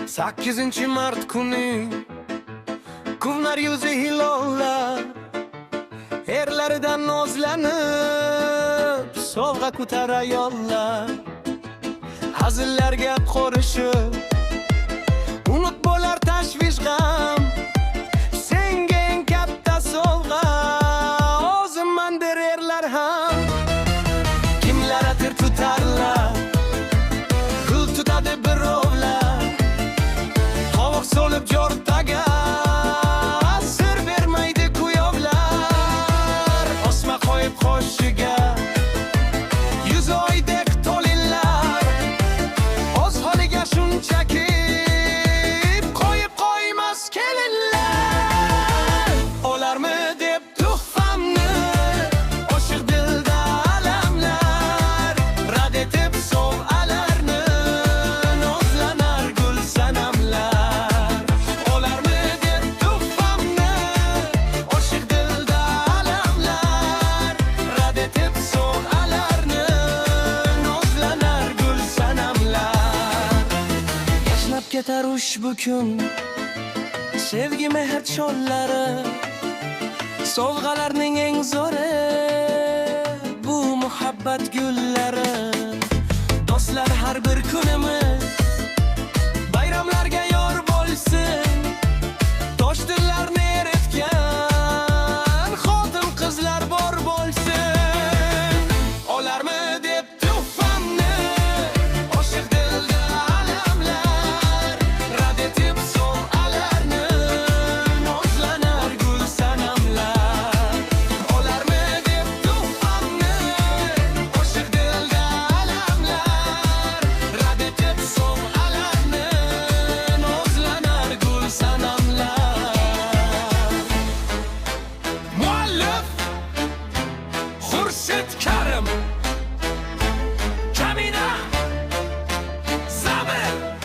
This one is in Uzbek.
8 mart kuni kunlar yuzi hilollar erlaridan nozlanib sovg'a ko'tarar ayollar hazillarga qorishib unut bo'lar tashvish g'am senga eng katta sovg'a o'zimman der erlar ham kimlar atir tutarlar gul tutadi birovlar qovoq so'lib jo'rtaga sir bermaydi kuyovlar osma qo'yib qo'shiga yuz oydek to'linlar o'z holiga shunchaki qo'yib qo'ymas kelinlar olarmi deb tuhfamni oshiq dilda alamlar rad etib sovg'alarni nozlanar gul sanamlar olarmi deb tuhfamni oshiq dilda alamlar rad etib sovg'alarni nozlanar gul sanamlar yashnab ketar ushbu kun sevgi mehr chollari sovg'alarning eng zo'ri bu muhabbat gullari do'stlar har bir kunimiz bayramlarga yor bo'lsin tosh dillarni eritgan xotin qizlar bor bo'lsin olarmi deb tuhfamni oshiq dilda alamlar rad etib sovg'alarni nozlanar gul sanamlar olarmi deb tuhfamni oshiq dilda alamlar rad etib sovg'alarni nozlanar gul sanamlar muallif Xurshid